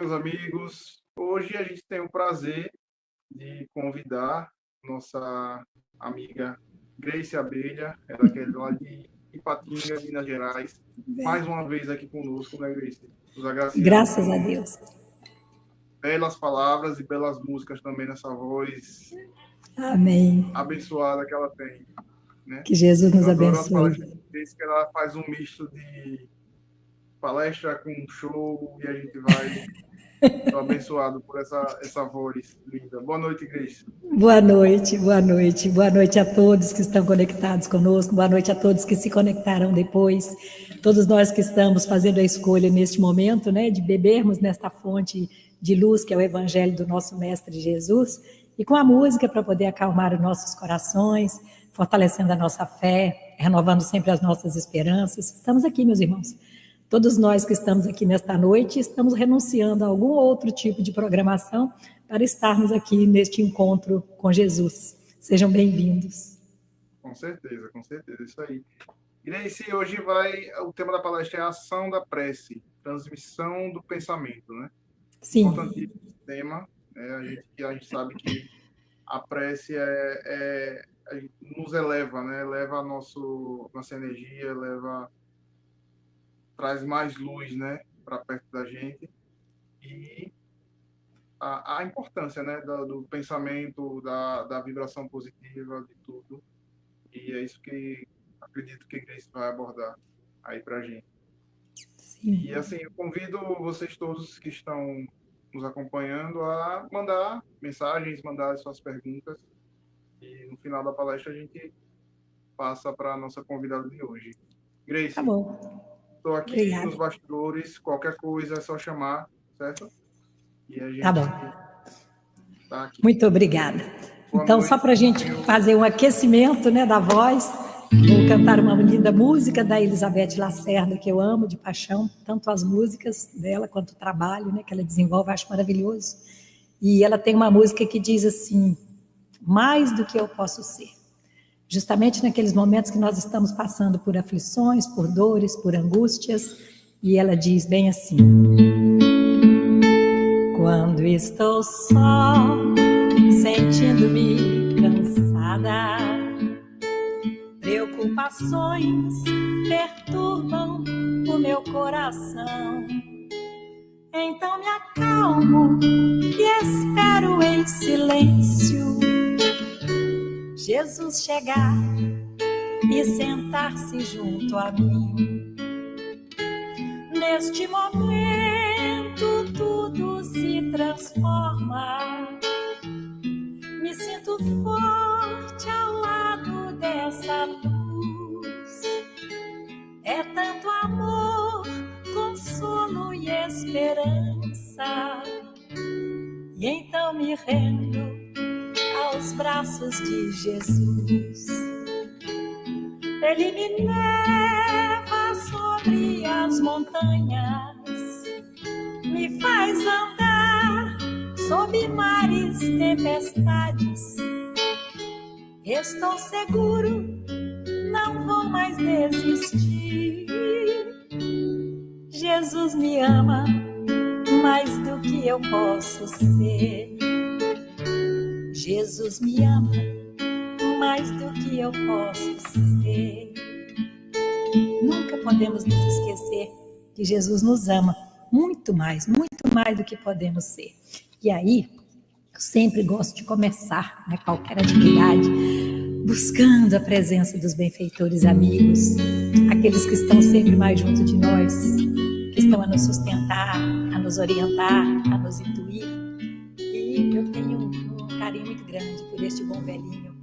meus amigos. Hoje a gente tem o prazer de convidar nossa amiga Grace Abelha, ela que é lá de Ipatinga, Minas Gerais, mais uma vez aqui conosco, né, Grace? Nos agraciando Graças a Deus. Belas palavras e belas músicas também nessa voz Amém. abençoada que ela tem, né? Que Jesus nos Eu adoro as abençoe. palestras de Grace, que ela faz um misto de palestra com show e a gente vai abençoado por essa voz linda. Boa noite, Grace. Boa noite, boa noite. Boa noite a todos que estão conectados conosco. Boa noite a todos que se conectarão depois. Todos nós que estamos fazendo a escolha neste momento, né, de bebermos nesta fonte de luz que é o Evangelho do nosso Mestre Jesus, e com a música para poder acalmar os nossos corações, fortalecendo a nossa fé, renovando sempre as nossas esperanças. Estamos aqui, meus irmãos. Todos nós que estamos aqui nesta noite estamos renunciando a algum outro tipo de programação para estarmos aqui neste encontro com Jesus. Sejam bem-vindos. Com certeza, isso aí. Grace, hoje o tema da palestra é a ação da prece, transmissão do pensamento, né? Sim. Importantíssimo esse tema, né? A gente sabe que a prece nos eleva, né? Eleva nossa energia, traz mais luz, né, para perto da gente, e a importância, né, do pensamento, da vibração positiva, de tudo, e é isso que acredito que a Grace vai abordar aí para a gente. Sim. E assim, eu convido vocês todos que estão nos acompanhando a mandar mensagens, mandar suas perguntas, e no final da palestra a gente passa para a nossa convidada de hoje. Grace, tá bom. Estou aqui Obrigada. nos bastidores, qualquer coisa é só chamar, certo? E a gente Tá bom. tá aqui. Muito obrigada. Boa Então, noite, só para a gente fazer um aquecimento, né, da voz, vou cantar uma linda música da Elizabeth Lacerda, que eu amo de paixão, tanto as músicas dela quanto o trabalho, né, que ela desenvolve, eu acho maravilhoso. E ela tem uma música que diz assim: mais do que eu posso ser. Justamente naqueles momentos que nós estamos passando por aflições, por dores, por angústias, e ela diz bem assim: quando estou só, sentindo-me cansada, preocupações perturbam o meu coração. Então me acalmo e espero em silêncio Jesus chegar e sentar-se junto a mim. Neste momento tudo se transforma. Me sinto forte ao lado dessa luz. É tanto amor, consolo e esperança. E então me rendo aos braços de Jesus. Ele me leva sobre as montanhas, me faz andar sob mares, tempestades. Estou seguro, não vou mais desistir. Jesus me ama mais do que eu posso ser. Jesus me ama mais do que eu posso ser. Nunca podemos nos esquecer que Jesus nos ama muito mais do que podemos ser. E aí, eu sempre gosto de começar, né, qualquer atividade, buscando a presença dos benfeitores amigos, aqueles que estão sempre mais junto de nós, que estão a nos sustentar, a nos orientar, a nos intuir. E eu tenho um carinho muito grande por este bom velhinho,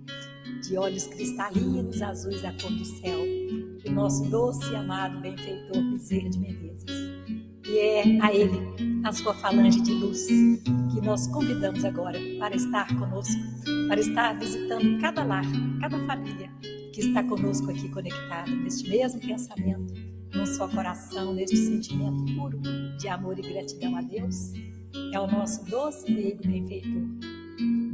de olhos cristalinos, azuis da cor do céu, o nosso doce e amado benfeitor Bezerra de Menezes. E é a ele, a sua falange de luz, que nós convidamos agora para estar conosco, para estar visitando cada lar, cada família que está conosco aqui conectada, neste mesmo pensamento, num só coração, neste sentimento puro de amor e gratidão a Deus. É o nosso doce amigo benfeitor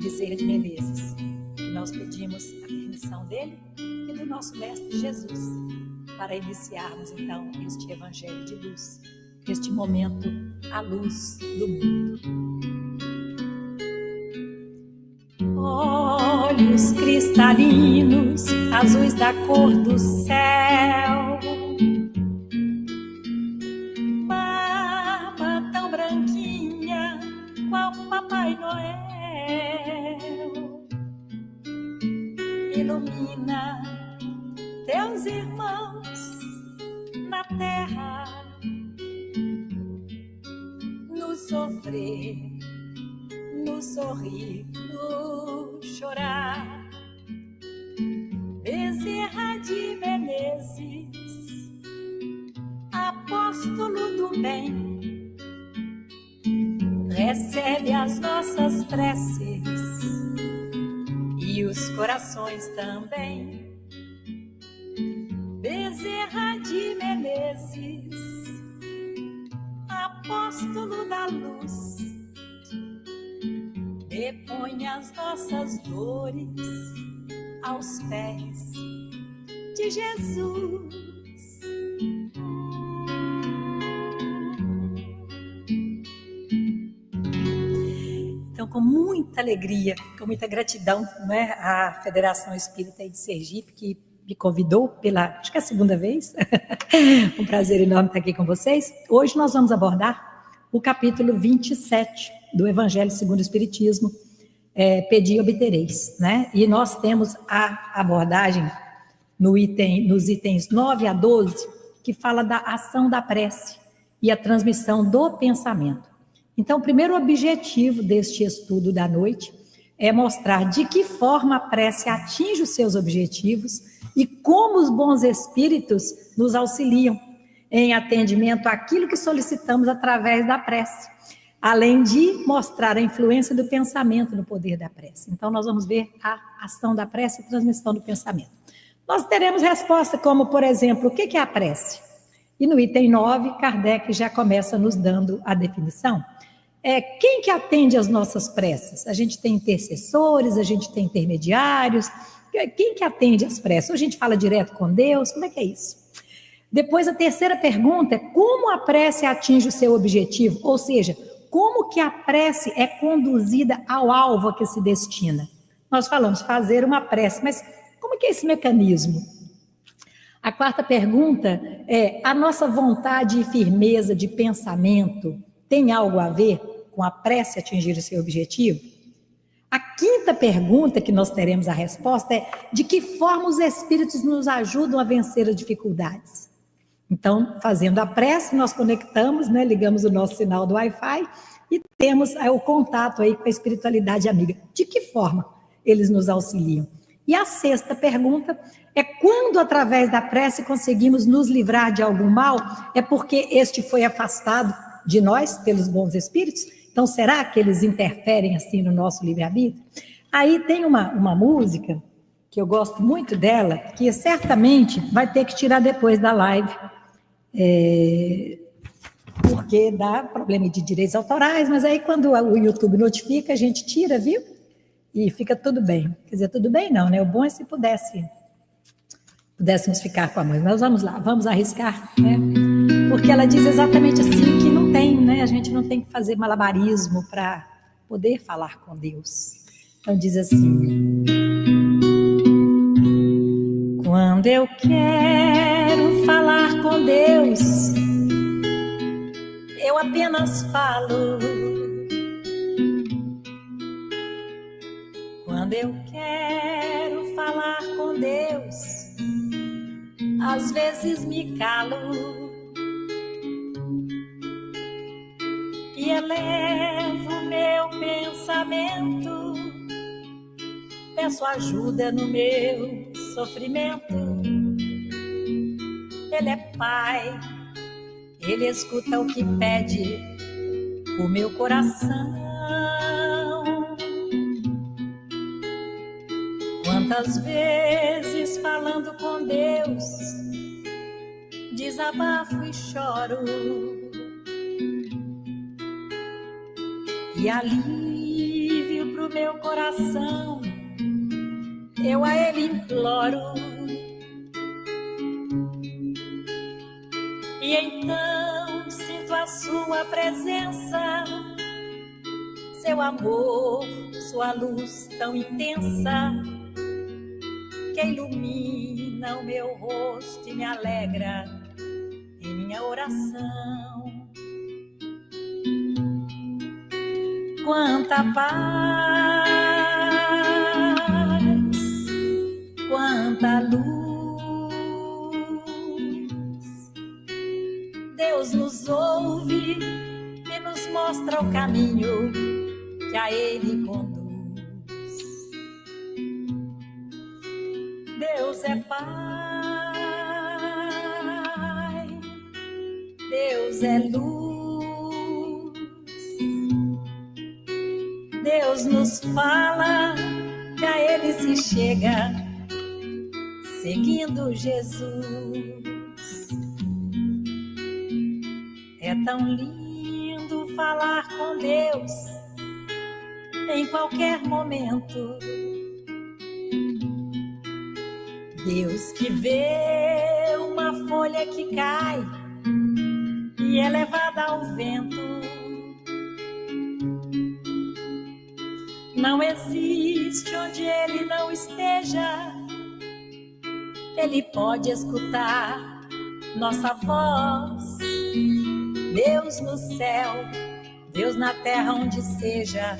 Bezerra de Menezes, que nós pedimos a permissão dele e do nosso Mestre Jesus, para iniciarmos então este Evangelho de luz, este momento à luz do mundo. Olhos cristalinos, azuis da cor do céu, barba tão branquinha qual Papai Noel, ilumina teus irmãos na terra, no sofrer, no sorrir, no chorar. Bezerra de Menezes, apóstolo do bem, recebe as nossas preces e os corações também. Bezerra de Menezes, apóstolo da luz, depõe as nossas dores aos pés de Jesus. Então, com muita alegria, com muita gratidão, né, à Federação Espírita de Sergipe, que me convidou pela, acho que é a segunda vez, um prazer enorme estar aqui com vocês. Hoje nós vamos abordar o capítulo 27 do Evangelho segundo o Espiritismo, Pedi e obtereis, né? E nós temos a abordagem nos itens 9 a 12, que fala da ação da prece e a transmissão do pensamento. Então, o primeiro objetivo deste estudo da noite é mostrar de que forma a prece atinge os seus objetivos e como os bons espíritos nos auxiliam em atendimento àquilo que solicitamos através da prece, além de mostrar a influência do pensamento no poder da prece. Então, nós vamos ver a ação da prece e a transmissão do pensamento. Nós teremos resposta como, por exemplo, o que é a prece? E no item 9, Kardec já começa nos dando a definição. Quem que atende às nossas preces? A gente tem intercessores, a gente tem intermediários. Quem que atende às preces? Ou a gente fala direto com Deus? Como é que é isso? Depois, a terceira pergunta é como a prece atinge o seu objetivo? Ou seja, como que a prece é conduzida ao alvo a que se destina? Nós falamos fazer uma prece, mas como que é esse mecanismo? A quarta pergunta é, a nossa vontade e firmeza de pensamento tem algo a ver com a prece atingir o seu objetivo? A quinta pergunta que nós teremos a resposta é de que forma os espíritos nos ajudam a vencer as dificuldades? Então, fazendo a prece, nós conectamos, né, ligamos o nosso sinal do Wi-Fi e temos o contato aí com a espiritualidade amiga. De que forma eles nos auxiliam? E a sexta pergunta é quando, através da prece, conseguimos nos livrar de algum mal, é porque este foi afastado de nós pelos bons espíritos? Então, será que eles interferem assim no nosso livre-arbítrio? Aí tem uma música que eu gosto muito dela, que certamente vai ter que tirar depois da live, porque dá problema de direitos autorais, mas aí quando o YouTube notifica, a gente tira, viu? E fica tudo bem. Quer dizer, tudo bem não, né? O bom é se pudéssemos ficar com a mãe. Mas vamos lá, vamos arriscar, né? Porque ela diz exatamente assim, que não tem, né? A gente não tem que fazer malabarismo para poder falar com Deus. Então diz assim: quando eu quero falar com Deus, eu apenas falo. Quando eu quero falar com Deus, às vezes me calo e elevo meu pensamento, peço ajuda no meu sofrimento. Ele é Pai, Ele escuta o que pede o meu coração. Quantas vezes falando com Deus, desabafo e choro, e alívio pro meu coração eu a Ele imploro. E então sinto a sua presença, seu amor, sua luz tão intensa, que ilumina o meu rosto e me alegra em minha oração. Quanta paz, quanta luz, Deus nos ouve e nos mostra o caminho que a Ele conduz. Deus é Pai, Deus é luz, Deus nos fala que a Ele se chega, seguindo Jesus. É tão lindo falar com Deus em qualquer momento. Deus que vê uma folha que cai e é levada ao vento. Não existe onde Ele não esteja. Ele pode escutar nossa voz. Deus no céu, Deus na terra, onde seja,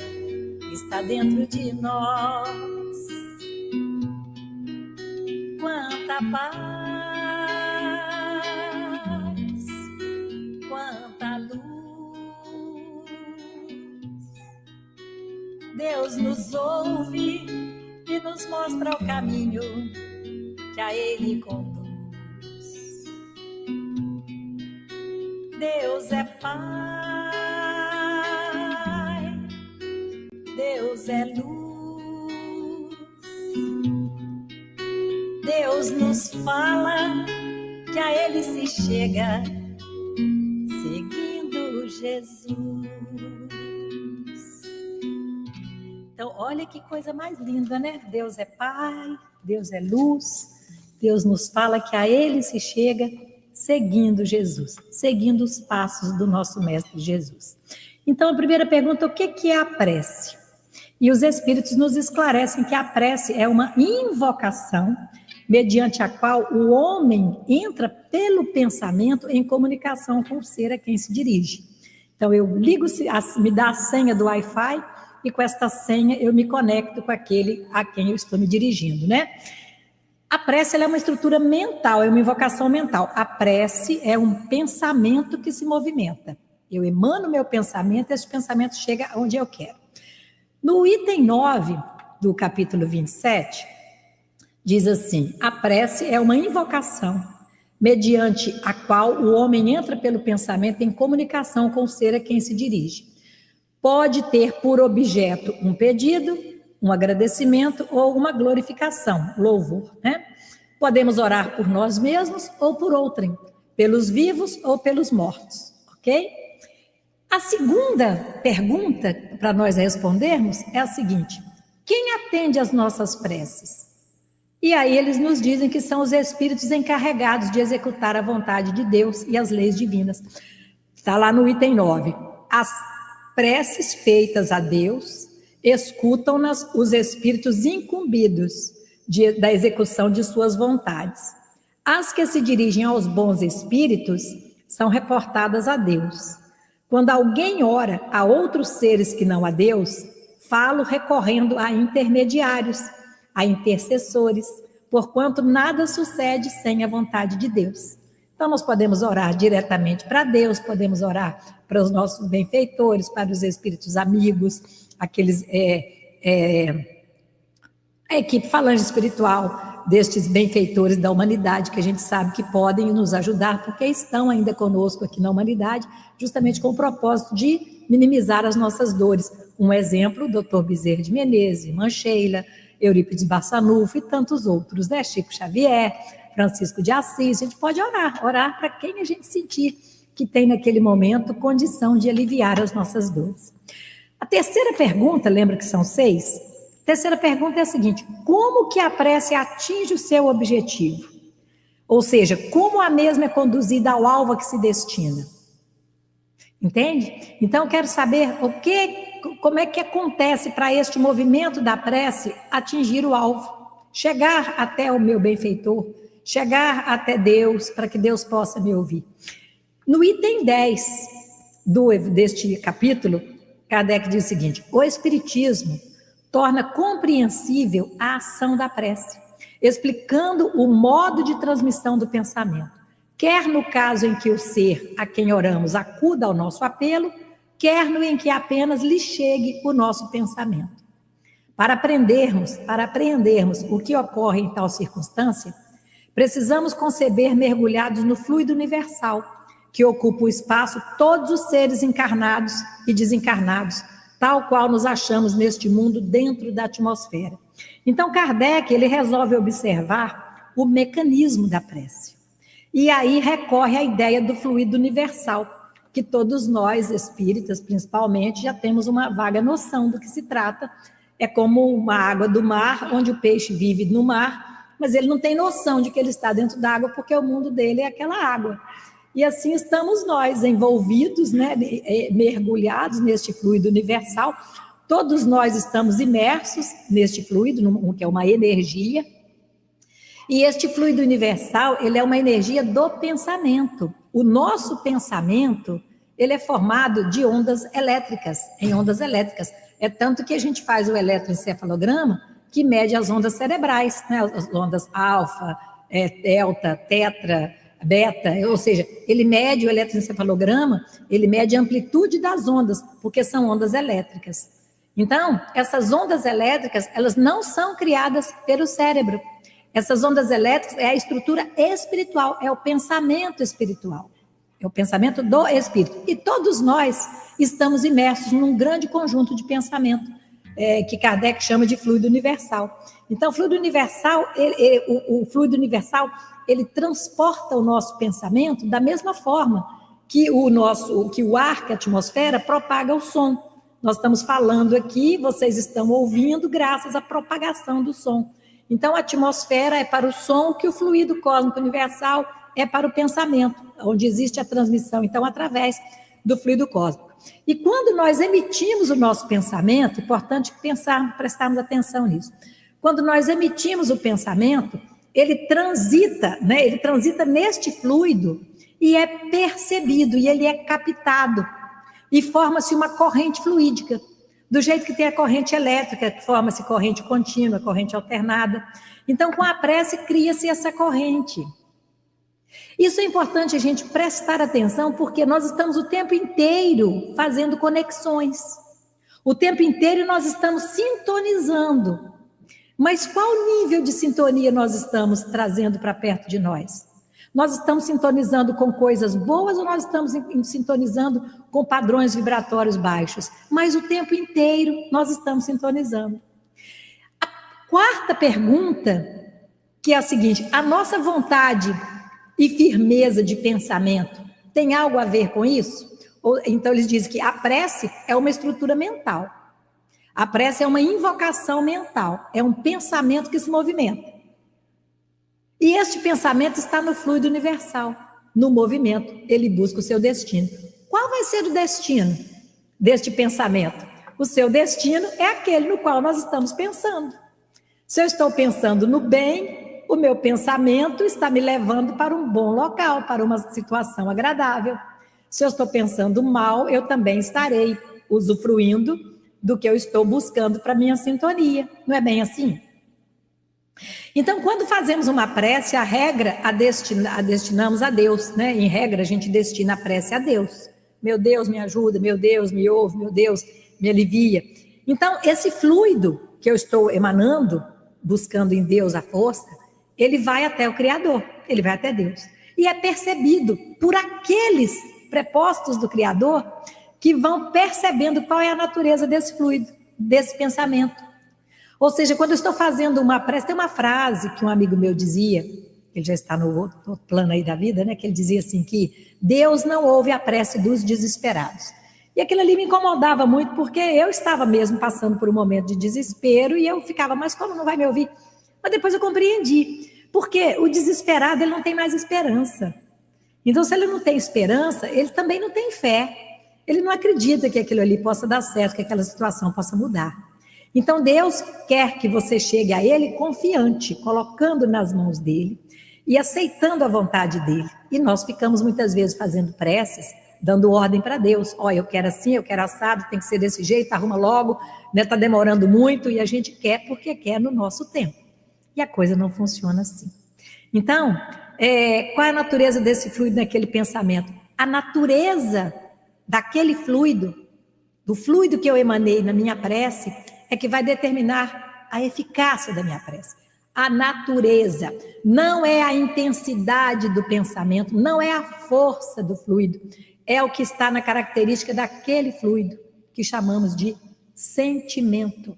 está dentro de nós. Quanta paz, quanta luz, Deus nos ouve e nos mostra o caminho que a Ele conduz. Deus é Pai, Deus é luz, Deus nos fala que a Ele se chega, seguindo Jesus. Então, olha que coisa mais linda, né? Deus é Pai, Deus é luz, Deus nos fala que a Ele se chega, seguindo Jesus, seguindo os passos do nosso Mestre Jesus. Então, a primeira pergunta, o que é a prece? E os Espíritos nos esclarecem que a prece é uma invocação mediante a qual o homem entra pelo pensamento em comunicação com o ser a quem se dirige. Então, eu ligo, me dá a senha do Wi-Fi e com esta senha eu me conecto com aquele a quem eu estou me dirigindo, né? A prece ela é uma estrutura mental, é uma invocação mental. A prece é um pensamento que se movimenta. Eu emano meu pensamento e esse pensamento chega onde eu quero. No item 9 do capítulo 27, diz assim: a prece é uma invocação mediante a qual o homem entra pelo pensamento em comunicação com o ser a quem se dirige. Pode ter por objeto um pedido, um agradecimento ou uma glorificação, louvor, né? Podemos orar por nós mesmos ou por outrem, pelos vivos ou pelos mortos, ok? A segunda pergunta para nós respondermos é a seguinte: quem atende às nossas preces? E aí eles nos dizem que são os espíritos encarregados de executar a vontade de Deus e as leis divinas. Está lá no item 9. As preces feitas a Deus escutam-nas os espíritos incumbidos da execução de suas vontades. As que se dirigem aos bons espíritos são reportadas a Deus. Quando alguém ora a outros seres que não a Deus, falo recorrendo a intermediários, a intercessores, porquanto nada sucede sem a vontade de Deus. Então, nós podemos orar diretamente para Deus, podemos orar para os nossos benfeitores, para os espíritos amigos, aqueles, a equipe falante espiritual destes benfeitores da humanidade, que a gente sabe que podem nos ajudar, porque estão ainda conosco aqui na humanidade, justamente com o propósito de minimizar as nossas dores. Um exemplo, o Dr. Bezerra de Menezes, Irmã Sheila, Eurípides Barçanufo e tantos outros, né? Chico Xavier, Francisco de Assis. A gente pode orar para quem a gente sentir que tem naquele momento condição de aliviar as nossas dores. A terceira pergunta, lembra que são 6? A terceira pergunta é a seguinte: como que a prece atinge o seu objetivo? Ou seja, como a mesma é conduzida ao alvo a que se destina? Entende? Então, eu quero saber como é que acontece para este movimento da prece atingir o alvo, chegar até o meu benfeitor, chegar até Deus, para que Deus possa me ouvir. No item 10 deste capítulo, Kardec diz o seguinte: o Espiritismo torna compreensível a ação da prece, explicando o modo de transmissão do pensamento, quer no caso em que o ser a quem oramos acuda ao nosso apelo, quer no em que apenas lhe chegue o nosso pensamento. Para apreendermos o que ocorre em tal circunstância, precisamos conceber mergulhados no fluido universal, que ocupa o espaço todos os seres encarnados e desencarnados, tal qual nos achamos neste mundo dentro da atmosfera. Então, Kardec, ele resolve observar o mecanismo da prece. E aí recorre à ideia do fluido universal, que todos nós, espíritas principalmente, já temos uma vaga noção do que se trata. É como uma água do mar, onde o peixe vive no mar, mas ele não tem noção de que ele está dentro d'água, porque o mundo dele é aquela água. E assim estamos nós, envolvidos, né, mergulhados neste fluido universal. Todos nós estamos imersos neste fluido, que é uma energia. E este fluido universal, ele é uma energia do pensamento. O nosso pensamento, ele é formado de ondas elétricas, em ondas elétricas. É tanto que a gente faz o eletroencefalograma, que mede as ondas cerebrais, né, as ondas alfa, delta, tetra, beta, ou seja, ele mede o eletroencefalograma, ele mede a amplitude das ondas, porque são ondas elétricas. Então, essas ondas elétricas, elas não são criadas pelo cérebro. Essas ondas elétricas é a estrutura espiritual, é o pensamento espiritual, é o pensamento do espírito. E todos nós estamos imersos num grande conjunto de pensamento, que Kardec chama de fluido universal. Então, o fluido universal, o fluido universal, ele transporta o nosso pensamento da mesma forma que o ar, que a atmosfera, propaga o som. Nós estamos falando aqui, vocês estão ouvindo graças à propagação do som. Então, a atmosfera é para o som, que o fluido cósmico universal é para o pensamento, onde existe a transmissão, então, através do fluido cósmico. E quando nós emitimos o nosso pensamento, é importante prestarmos atenção nisso. Quando nós emitimos o pensamento, ele transita neste fluido e é percebido, e ele é captado, e forma-se uma corrente fluídica, do jeito que tem a corrente elétrica, que forma-se corrente contínua, corrente alternada. Então, com a prece, cria-se essa corrente. Isso é importante a gente prestar atenção, porque nós estamos o tempo inteiro fazendo conexões. O tempo inteiro nós estamos sintonizando. Mas qual nível de sintonia nós estamos trazendo para perto de nós? Nós estamos sintonizando com coisas boas ou nós estamos sintonizando com padrões vibratórios baixos? Mas o tempo inteiro nós estamos sintonizando. A quarta pergunta, que é a seguinte: a nossa vontade e firmeza de pensamento tem algo a ver com isso? Então eles dizem que a prece é uma estrutura mental. A prece é uma invocação mental, é um pensamento que se movimenta. E este pensamento está no fluido universal, no movimento, ele busca o seu destino. Qual vai ser o destino deste pensamento? O seu destino é aquele no qual nós estamos pensando. Se eu estou pensando no bem, o meu pensamento está me levando para um bom local, para uma situação agradável. Se eu estou pensando mal, eu também estarei usufruindo do que eu estou buscando para minha sintonia. Não é bem assim? Então, quando fazemos uma prece, a regra a destinamos a Deus, né? Em regra, a gente destina a prece a Deus. Meu Deus, me ajuda, meu Deus, me ouve, meu Deus, me alivia. Então, esse fluido que eu estou emanando, buscando em Deus a força, ele vai até o Criador, ele vai até Deus. E é percebido por aqueles prepostos do Criador que vão percebendo qual é a natureza desse fluido, desse pensamento. Ou seja, quando eu estou fazendo uma prece, tem uma frase que um amigo meu dizia, ele já está no outro plano aí da vida, né? Que ele dizia assim, que Deus não ouve a prece dos desesperados. E aquilo ali me incomodava muito, porque eu estava mesmo passando por um momento de desespero, e eu ficava, mas como não vai me ouvir? Mas depois eu compreendi, porque o desesperado, ele não tem mais esperança. Então, se ele não tem esperança, ele também não tem fé. Ele não acredita que aquilo ali possa dar certo, que aquela situação possa mudar. Então, Deus quer que você chegue a Ele confiante, colocando nas mãos dEle e aceitando a vontade dEle. E nós ficamos muitas vezes fazendo preces, dando ordem para Deus. Olha, eu quero assim, eu quero assado, tem que ser desse jeito, arruma logo, né? Está demorando muito, e a gente quer porque quer no nosso tempo. E a coisa não funciona assim. Então, qual é a natureza desse fluido naquele pensamento? A natureza daquele fluido, do fluido que eu emanei na minha prece, é que vai determinar a eficácia da minha prece. A natureza, não é a intensidade do pensamento, não é a força do fluido, é o que está na característica daquele fluido, que chamamos de sentimento.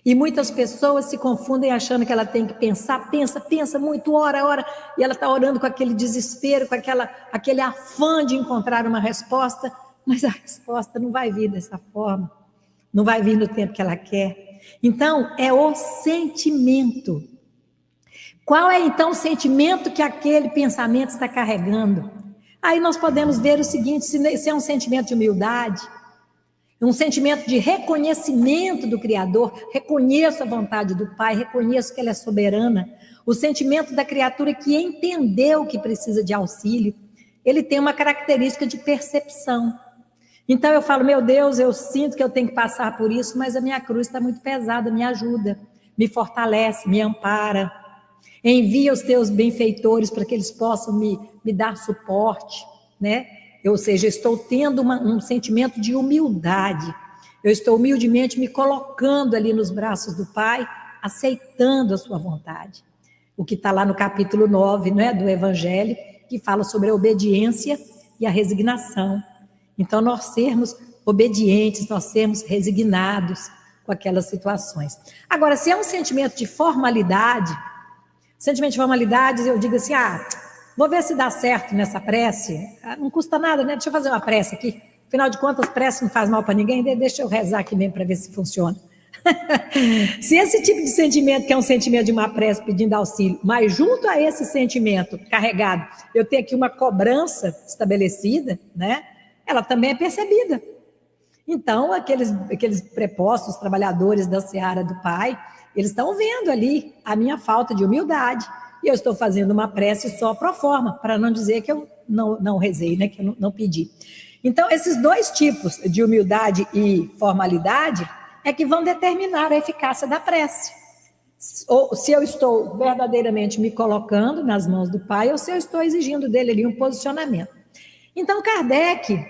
E muitas pessoas se confundem achando que ela tem que pensar, pensa muito, ora, e ela está orando com aquele desespero, com aquele afã de encontrar uma resposta, mas a resposta não vai vir dessa forma, não vai vir no tempo que ela quer. Então, é o sentimento. Qual é, então, o sentimento que aquele pensamento está carregando? Aí nós podemos ver o seguinte, se é um sentimento de humildade, um sentimento de reconhecimento do Criador, reconheço a vontade do Pai, reconheço que Ele é soberana, o sentimento da criatura que entendeu que precisa de auxílio, ele tem uma característica de percepção. Então eu falo, meu Deus, eu sinto que eu tenho que passar por isso, mas a minha cruz está muito pesada, me ajuda, me fortalece, me ampara, envia os teus benfeitores para que eles possam me dar suporte, né? Ou seja, eu estou tendo um sentimento de humildade, eu estou humildemente me colocando ali nos braços do Pai, aceitando a sua vontade. O que está lá no capítulo 9, né, do Evangelho, que fala sobre a obediência e a resignação. Então, nós sermos obedientes, nós sermos resignados com aquelas situações. Agora, se é um sentimento de formalidade, eu digo assim, vou ver se dá certo nessa prece, não custa nada, né? Deixa eu fazer uma prece aqui, afinal de contas, prece não faz mal para ninguém, deixa eu rezar aqui mesmo para ver se funciona. Se esse tipo de sentimento, que é um sentimento de uma prece pedindo auxílio, mas junto a esse sentimento carregado, eu tenho aqui uma cobrança estabelecida, né? Ela também é percebida. Então, aqueles prepostos trabalhadores da seara do Pai, eles estão vendo ali a minha falta de humildade, e eu estou fazendo uma prece só pro forma, para não dizer que eu não rezei, né? Que eu não pedi. Então, esses dois tipos de humildade e formalidade é que vão determinar a eficácia da prece. Ou se eu estou verdadeiramente me colocando nas mãos do Pai, ou se eu estou exigindo dele ali um posicionamento. Então, Kardec,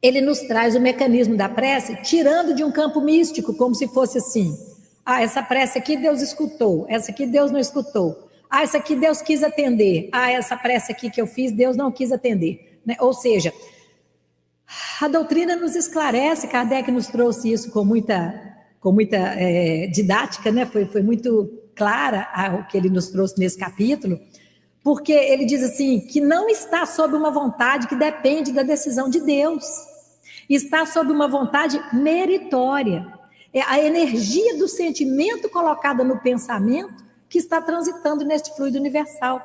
ele nos traz o mecanismo da prece, tirando de um campo místico, como se fosse assim, essa prece aqui Deus escutou, essa aqui Deus não escutou, essa aqui Deus quis atender, essa prece aqui que eu fiz, Deus não quis atender, né? Ou seja, a doutrina nos esclarece, Kardec nos trouxe isso com muita didática, né? Foi muito clara o que ele nos trouxe nesse capítulo, porque ele diz assim, que não está sob uma vontade que depende da decisão de Deus, está sob uma vontade meritória, é a energia do sentimento colocada no pensamento que está transitando neste fluido universal.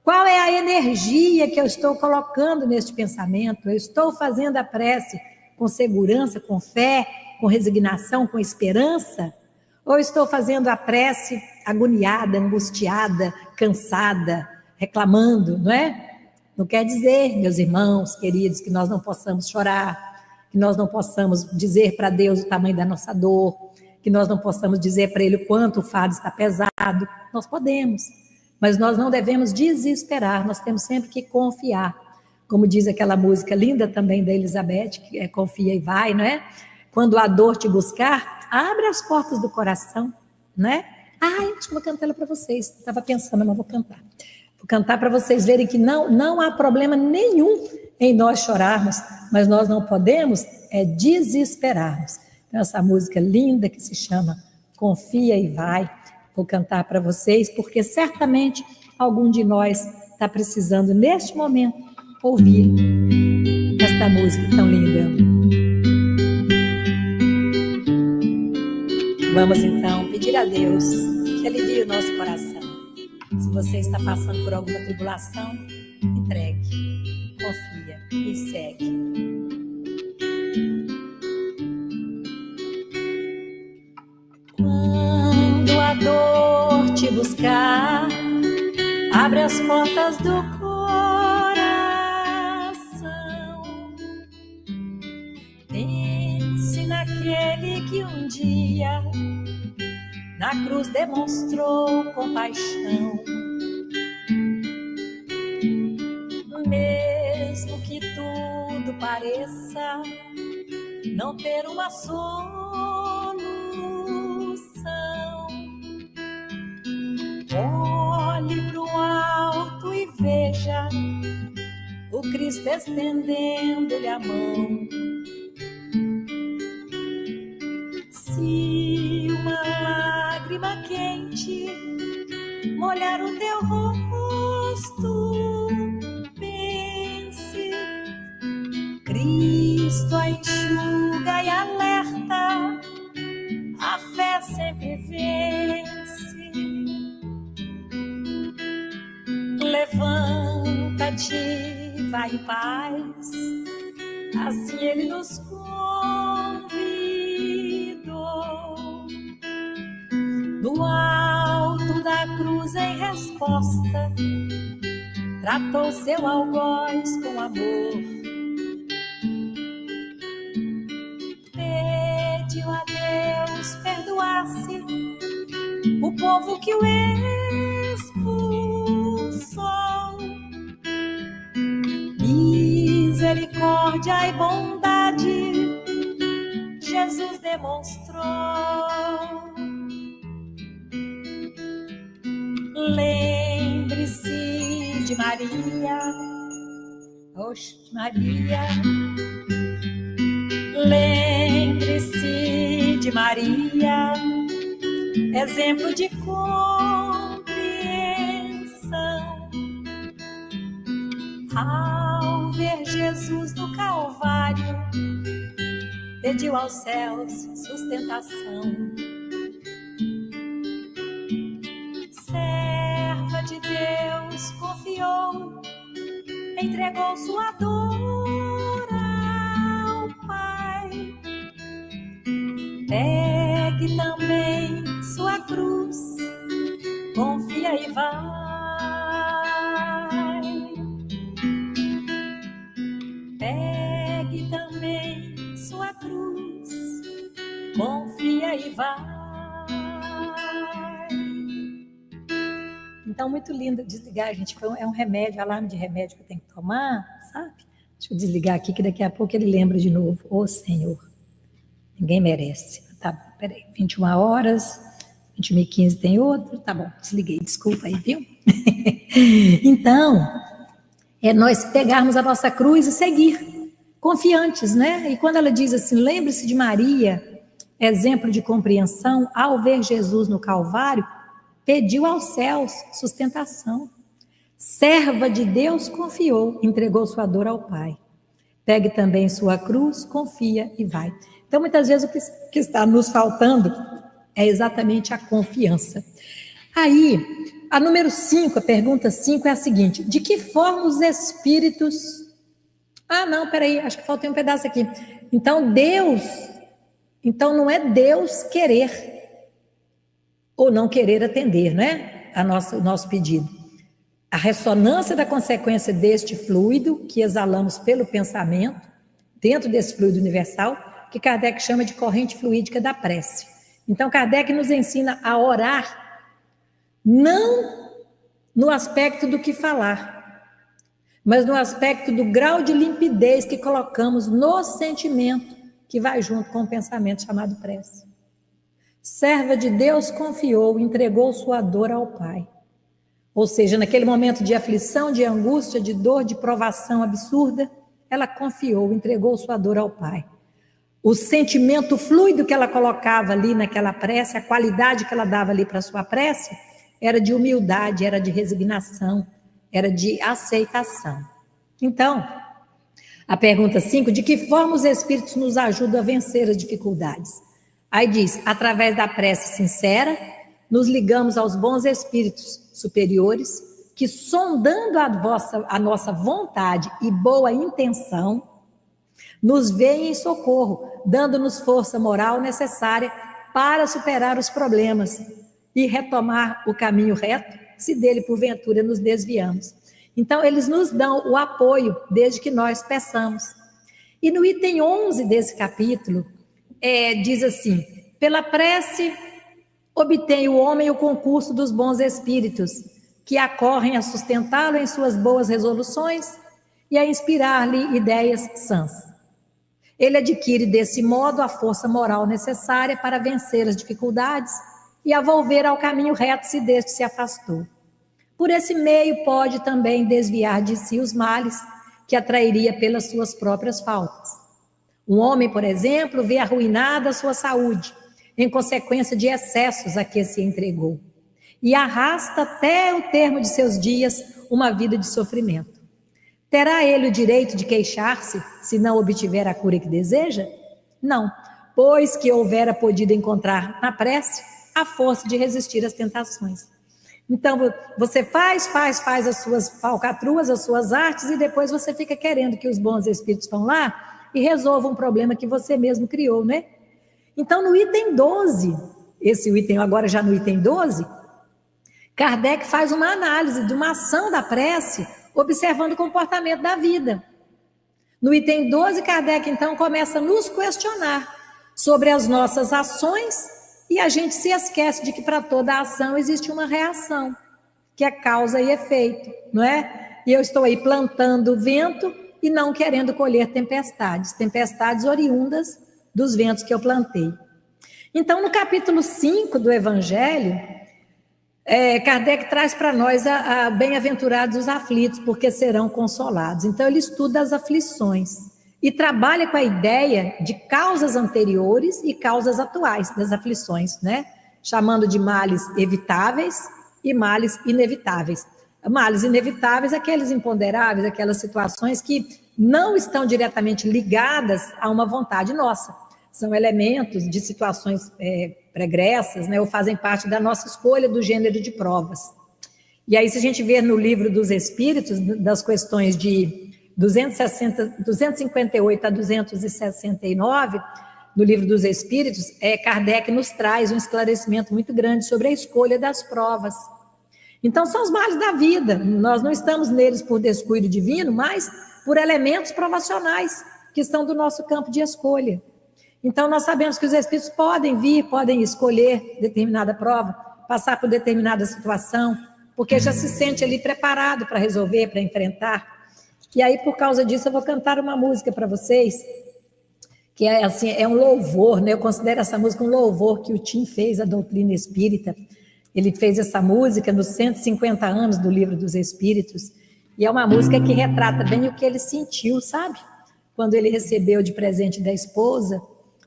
Qual é a energia que eu estou colocando neste pensamento? Eu estou fazendo a prece com segurança, com fé, com resignação, com esperança? Ou estou fazendo a prece agoniada, angustiada, cansada, reclamando, não é? Não quer dizer, meus irmãos queridos, que nós não possamos chorar, que nós não possamos dizer para Deus o tamanho da nossa dor, que nós não possamos dizer para Ele o quanto o fardo está pesado. Nós podemos, mas nós não devemos desesperar, nós temos sempre que confiar. Como diz aquela música linda também da Elizabeth, que é confia e vai, não é? Quando a dor te buscar, abre as portas do coração, né? Acho que vou cantar ela para vocês. Estava pensando, mas vou cantar. Vou cantar para vocês verem que não há problema nenhum em nós chorarmos, mas nós não podemos desesperarmos. Então, essa música linda que se chama Confia e Vai, vou cantar para vocês, porque certamente algum de nós está precisando, neste momento, ouvir esta música tão linda. Vamos, então, pedir a Deus que alivie o nosso coração. Se você está passando por alguma tribulação, entregue, confia e segue. Quando a dor te buscar, abre as portas do coração. Pense naquele que um dia na cruz demonstrou compaixão. Mesmo que tudo pareça não ter uma solução, olhe pro alto e veja o Cristo estendendo-lhe a mão. Se uma lágrima quente molhar o teu rosto, pense, Cristo a enxuga e alerta, a fé sempre vence. Levanta-te, vai em paz, assim Ele nos convidou. No alto da cruz, em resposta, tratou seu algoz com amor. Pediu a Deus perdoasse o povo que o expulsou. Misericórdia e bondade Jesus demonstrou. Lembre-se de Maria, de Maria. Lembre-se de Maria, exemplo de compreensão. Ao ver Jesus no Calvário, pediu aos céus sustentação. Serva de Deus, confiou, entregou sua dor ao Pai. Pegue também sua cruz, confia e vai. Pegue também sua cruz, confia e vai. Então, muito lindo desligar, gente. É um remédio, alarme de remédio que eu tenho que tomar, sabe? Deixa eu desligar aqui, que daqui a pouco ele lembra de novo. Ô, Senhor, ninguém merece. Tá bom, peraí, 21 horas, 21h15 tem outro. Tá bom, desliguei, desculpa aí, viu? Então, é nós pegarmos a nossa cruz e seguir, confiantes, né? E quando ela diz assim, lembre-se de Maria, exemplo de compreensão, ao ver Jesus no Calvário, pediu aos céus sustentação. Serva de Deus, confiou, entregou sua dor ao Pai. Pegue também sua cruz, confia e vai. Então, muitas vezes, o que está nos faltando é exatamente a confiança. Aí, a número 5, a pergunta 5 é a seguinte: de que forma os espíritos... Ah, não, peraí, acho que faltou um pedaço aqui. Então, não é Deus querer ou não querer atender, né? O nosso pedido. A ressonância da consequência deste fluido que exalamos pelo pensamento, dentro desse fluido universal, que Kardec chama de corrente fluídica da prece. Então, Kardec nos ensina a orar, não no aspecto do que falar, mas no aspecto do grau de limpidez que colocamos no sentimento que vai junto com o pensamento chamado prece. Serva de Deus, confiou, entregou sua dor ao Pai. Ou seja, naquele momento de aflição, de angústia, de dor, de provação absurda, ela confiou, entregou sua dor ao Pai. O sentimento fluido que ela colocava ali naquela prece, a qualidade que ela dava ali para a sua prece, era de humildade, era de resignação, era de aceitação. Então, a pergunta 5, de que forma os espíritos nos ajudam a vencer as dificuldades? Aí diz, através da prece sincera, nos ligamos aos bons espíritos superiores, que sondando a nossa vontade e boa intenção, nos veem em socorro, dando-nos força moral necessária para superar os problemas e retomar o caminho reto, se dele porventura nos desviamos. Então, eles nos dão o apoio desde que nós peçamos. E no item 11 desse capítulo, diz assim: pela prece obtém o homem o concurso dos bons espíritos, que acorrem a sustentá-lo em suas boas resoluções e a inspirar-lhe ideias sãs. Ele adquire desse modo a força moral necessária para vencer as dificuldades e a volver ao caminho reto se deste se afastou. Por esse meio pode também desviar de si os males que atrairia pelas suas próprias faltas. Um homem, por exemplo, vê arruinada a sua saúde em consequência de excessos a que se entregou e arrasta até o termo de seus dias uma vida de sofrimento. Terá ele o direito de queixar-se se não obtiver a cura que deseja? Não, pois que houvera podido encontrar na prece a força de resistir às tentações. Então, você faz as suas falcatruas, as suas artes, e depois você fica querendo que os bons espíritos vão lá e resolvam um problema que você mesmo criou, né? Então, no item 12, esse item agora já no item 12, Kardec faz uma análise de uma ação da prece, observando o comportamento da vida. No item 12, Kardec, então, começa a nos questionar sobre as nossas ações, e a gente se esquece de que para toda ação existe uma reação, que é causa e efeito, não é? E eu estou aí plantando vento e não querendo colher tempestades oriundas dos ventos que eu plantei. Então, no capítulo 5 do Evangelho, Kardec traz para nós a bem-aventurados os aflitos, porque serão consolados. Então, ele estuda as aflições e trabalha com a ideia de causas anteriores e causas atuais das aflições, né? Chamando de males evitáveis e males inevitáveis. Males inevitáveis, aqueles imponderáveis, aquelas situações que não estão diretamente ligadas a uma vontade nossa. São elementos de situações pregressas, né? Ou fazem parte da nossa escolha do gênero de provas. E aí, se a gente ver no Livro dos Espíritos, das questões de 258 a 269, no Livro dos Espíritos, Kardec nos traz um esclarecimento muito grande sobre a escolha das provas. Então, são os males da vida. Nós não estamos neles por descuido divino, mas por elementos provacionais que estão do nosso campo de escolha. Então, nós sabemos que os espíritos podem escolher determinada prova, passar por determinada situação, porque já se sente ali preparado para resolver, para enfrentar. E aí, por causa disso, eu vou cantar uma música para vocês, que é um louvor, né? Eu considero essa música um louvor que o Tim fez à doutrina espírita. Ele fez essa música nos 150 anos do Livro dos Espíritos, e é uma música que retrata bem o que ele sentiu, sabe? Quando ele recebeu de presente da esposa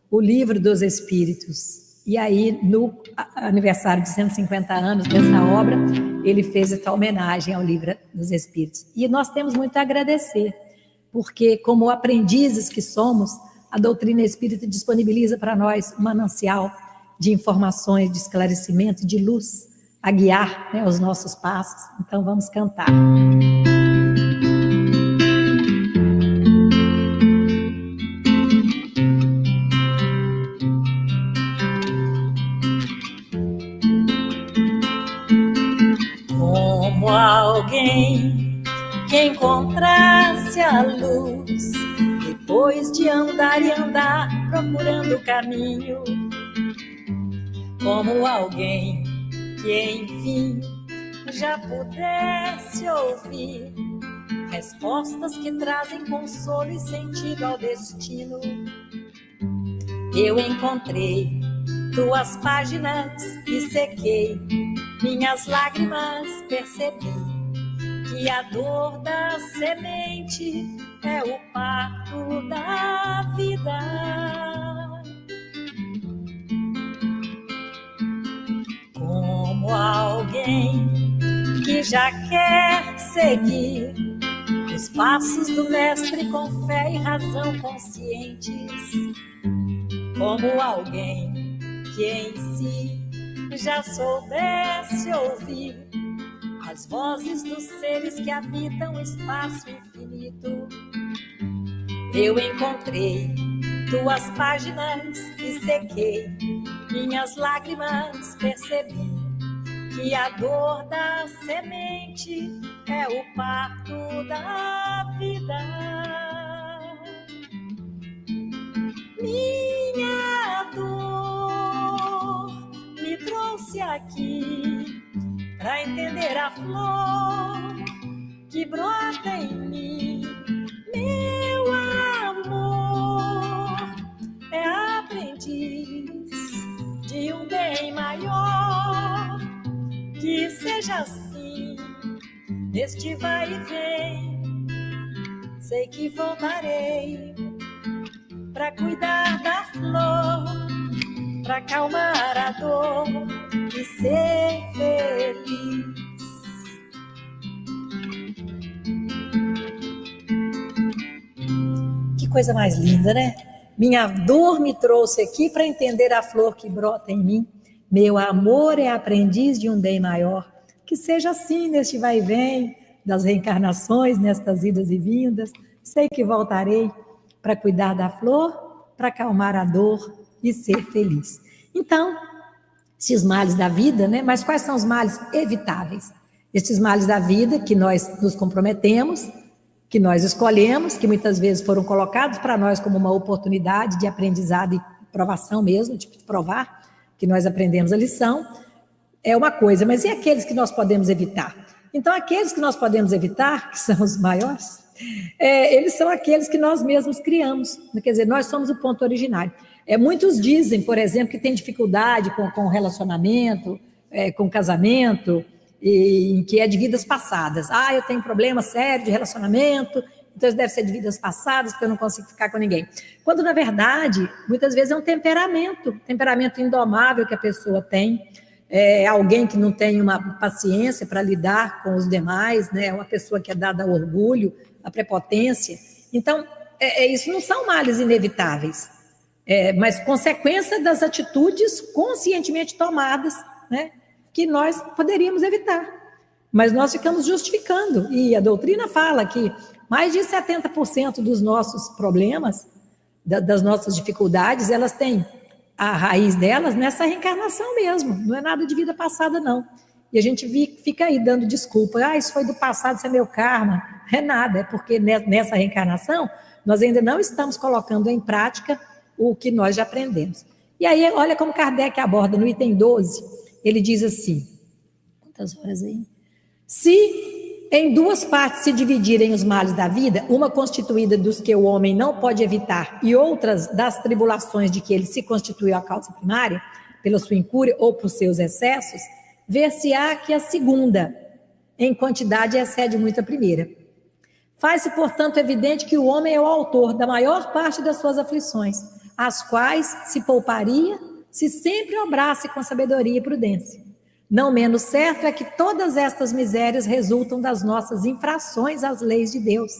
o Livro dos Espíritos. E aí, no aniversário de 150 anos dessa obra, ele fez essa homenagem ao Livro dos Espíritos. E nós temos muito a agradecer, porque como aprendizes que somos, a doutrina espírita disponibiliza para nós um manancial de informações, de esclarecimento, de luz, a guiar, né, os nossos passos. Então, vamos cantar. Como alguém que encontrasse a luz, depois de andar e andar procurando o caminho, como alguém que enfim já pudesse ouvir respostas que trazem consolo e sentido ao destino. Eu encontrei tuas páginas e sequei minhas lágrimas, percebi que a dor da semente é o parto da vida. Como alguém que já quer seguir os passos do mestre com fé e razão conscientes, como alguém que em si já soubesse ouvir as vozes dos seres que habitam o espaço infinito. Eu encontrei tuas páginas e sequei minhas lágrimas percebi que a dor da semente é o parto da vida. Minha dor me trouxe aqui pra entender a flor que brota em mim. Meu amor é aprendiz de um bem maior. Que seja assim, neste vai e vem. Sei que voltarei pra cuidar da flor, pra acalmar a dor e ser feliz. Que coisa mais linda, né? Minha dor me trouxe aqui para entender a flor que brota em mim. Meu amor é aprendiz de um bem maior. Que seja assim neste vai e vem das reencarnações, nestas idas e vindas. Sei que voltarei para cuidar da flor, para acalmar a dor e ser feliz. Então, esses males da vida, né? Mas quais são os males evitáveis? Estes males da vida que nós nos comprometemos, que nós escolhemos, que muitas vezes foram colocados para nós como uma oportunidade de aprendizado e provação mesmo, de provar que nós aprendemos a lição, é uma coisa, mas e aqueles que nós podemos evitar? Então, aqueles que nós podemos evitar, que são os maiores, eles são aqueles que nós mesmos criamos, quer dizer, nós somos o ponto originário. Muitos dizem, por exemplo, que tem dificuldade com relacionamento, com casamento, e que é de vidas passadas. Eu tenho problema sério de relacionamento, então isso deve ser de vidas passadas, porque eu não consigo ficar com ninguém. Quando, na verdade, muitas vezes é um temperamento indomável que a pessoa tem, alguém que não tem uma paciência para lidar com os demais, né? Uma pessoa que é dada ao orgulho, à prepotência. Então, isso não são males inevitáveis, mas consequência das atitudes conscientemente tomadas, né? Que nós poderíamos evitar, mas nós ficamos justificando, e a doutrina fala que mais de 70% dos nossos problemas, das nossas dificuldades, elas têm a raiz delas nessa reencarnação mesmo, não é nada de vida passada não, e a gente fica aí dando desculpa, isso foi do passado, isso é meu karma, é nada, é porque nessa reencarnação nós ainda não estamos colocando em prática o que nós já aprendemos. E aí, olha como Kardec aborda no item 12, ele diz assim, quantas horas aí? Se em duas partes se dividirem os males da vida, uma constituída dos que o homem não pode evitar e outras das tribulações de que ele se constituiu a causa primária, pela sua incúria ou por seus excessos, ver-se-á que a segunda, em quantidade, excede muito a primeira. Faz-se, portanto, evidente que o homem é o autor da maior parte das suas aflições, as quais se pouparia se sempre obrasse com sabedoria e prudência. Não menos certo é que todas estas misérias resultam das nossas infrações às leis de Deus,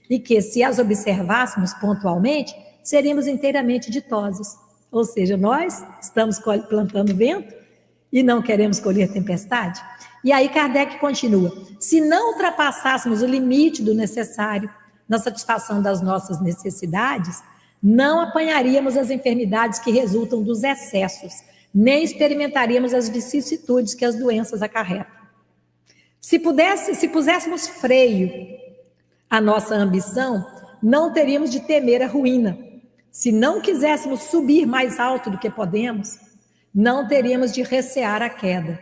e que, se as observássemos pontualmente, seríamos inteiramente ditosos. Ou seja, nós estamos plantando vento e não queremos colher tempestade. E aí Kardec continua, se não ultrapassássemos o limite do necessário na satisfação das nossas necessidades, não apanharíamos as enfermidades que resultam dos excessos, nem experimentaríamos as vicissitudes que as doenças acarretam. Se puséssemos freio à nossa ambição, não teríamos de temer a ruína. Se não quiséssemos subir mais alto do que podemos, não teríamos de recear a queda.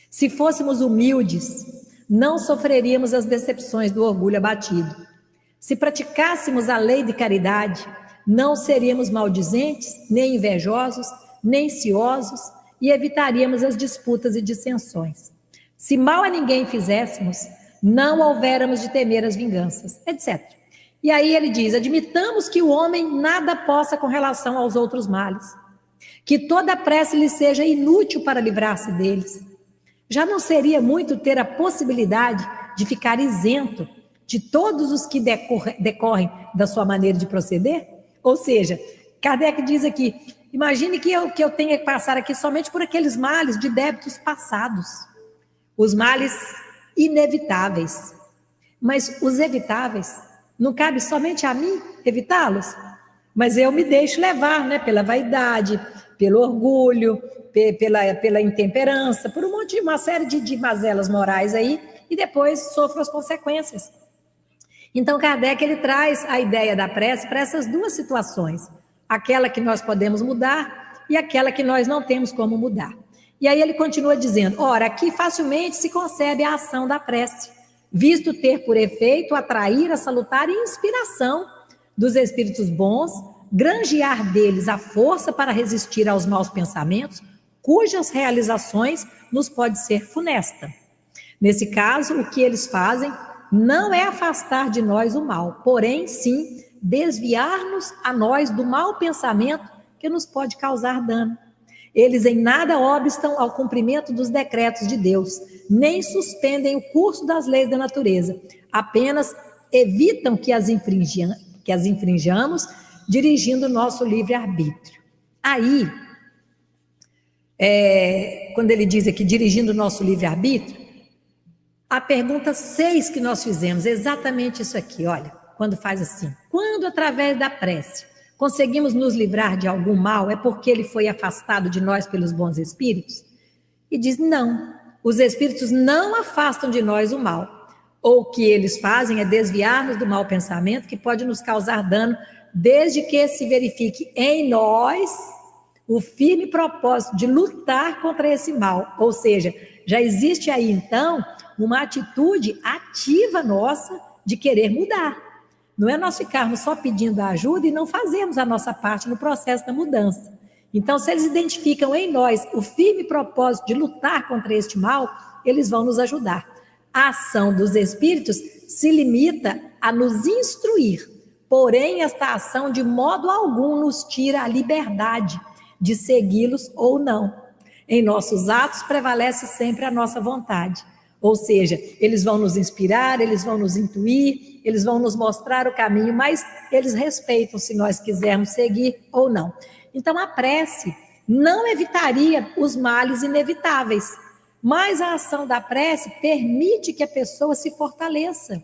Se fôssemos humildes, não sofreríamos as decepções do orgulho abatido. Se praticássemos a lei de caridade, não seríamos maldizentes, nem invejosos, nem ciosos, e evitaríamos as disputas e dissensões. Se mal a ninguém fizéssemos, não houvéramos de temer as vinganças, etc. E aí ele diz, admitamos que o homem nada possa com relação aos outros males, que toda prece lhe seja inútil para livrar-se deles. Já não seria muito ter a possibilidade de ficar isento de todos os que decorrem da sua maneira de proceder? Ou seja, Kardec diz aqui, imagine que eu tenha que passar aqui somente por aqueles males de débitos passados, os males inevitáveis. Mas os evitáveis, não cabe somente a mim evitá-los? Mas eu me deixo levar, né, pela vaidade, pelo orgulho, pela intemperança, por uma série de mazelas morais aí, e depois sofre as consequências. Então, Kardec, ele traz a ideia da prece para essas duas situações, aquela que nós podemos mudar e aquela que nós não temos como mudar. E aí ele continua dizendo, ora, aqui facilmente se concebe a ação da prece, visto ter por efeito atrair a salutar inspiração dos espíritos bons, granjear deles a força para resistir aos maus pensamentos, cujas realizações nos pode ser funesta. Nesse caso, o que eles fazem não é afastar de nós o mal, porém, sim, desviar-nos a nós do mau pensamento que nos pode causar dano. Eles em nada obstam ao cumprimento dos decretos de Deus, nem suspendem o curso das leis da natureza, apenas evitam que as infringamos, dirigindo o nosso livre-arbítrio. Aí, quando ele diz aqui, dirigindo o nosso livre-arbítrio, a pergunta 6 que nós fizemos é exatamente isso aqui, olha, quando faz assim, quando através da prece conseguimos nos livrar de algum mal, é porque ele foi afastado de nós pelos bons espíritos? E diz, não, os espíritos não afastam de nós o mal. Ou o que eles fazem é desviar-nos do mau pensamento que pode nos causar dano, desde que se verifique em nós o firme propósito de lutar contra esse mal. Ou seja, já existe aí então uma atitude ativa nossa de querer mudar. Não é nós ficarmos só pedindo ajuda e não fazermos a nossa parte no processo da mudança. Então, se eles identificam em nós o firme propósito de lutar contra este mal, eles vão nos ajudar. A ação dos espíritos se limita a nos instruir, porém, esta ação de modo algum nos tira a liberdade de segui-los ou não. Em nossos atos prevalece sempre a nossa vontade. Ou seja, eles vão nos inspirar, eles vão nos intuir, eles vão nos mostrar o caminho, mas eles respeitam se nós quisermos seguir ou não. Então, a prece não evitaria os males inevitáveis, mas a ação da prece permite que a pessoa se fortaleça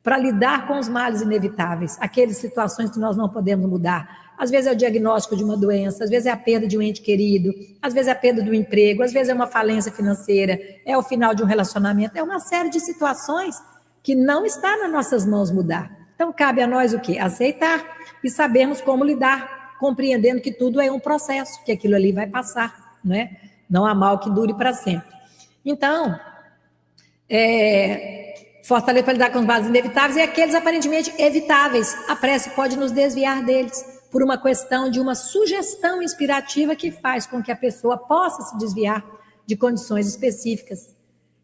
para lidar com os males inevitáveis, aquelas situações que nós não podemos mudar. Às vezes é o diagnóstico de uma doença, às vezes é a perda de um ente querido, às vezes é a perda do emprego, às vezes é uma falência financeira, é o final de um relacionamento, é uma série de situações que não está nas nossas mãos mudar. Então, cabe a nós o quê? Aceitar e sabermos como lidar, compreendendo que tudo é um processo, que aquilo ali vai passar, não é? Não há mal que dure para sempre. Então, fortalecer para lidar com os males inevitáveis e aqueles aparentemente evitáveis. A prece pode nos desviar deles por uma questão de uma sugestão inspirativa que faz com que a pessoa possa se desviar de condições específicas.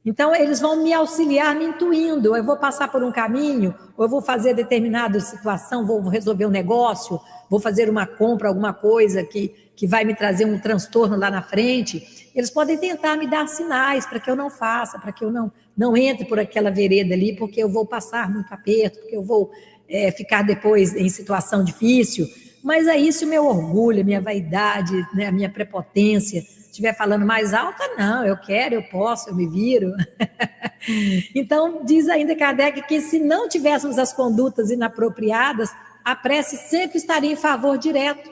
Então, eles vão me auxiliar me intuindo, eu vou passar por um caminho, ou eu vou fazer determinada situação, vou resolver um negócio, vou fazer uma compra, alguma coisa que vai me trazer um transtorno lá na frente. Eles podem tentar me dar sinais para que eu não faça, para que eu não entre por aquela vereda ali, porque eu vou passar muito aperto, porque eu vou ficar depois em situação difícil. Mas aí, se o meu orgulho, a minha vaidade, né, a minha prepotência estiver falando mais alta, não, eu quero, eu posso, eu me viro. Então, diz ainda Kardec que se não tivéssemos as condutas inapropriadas, a prece sempre estaria em favor direto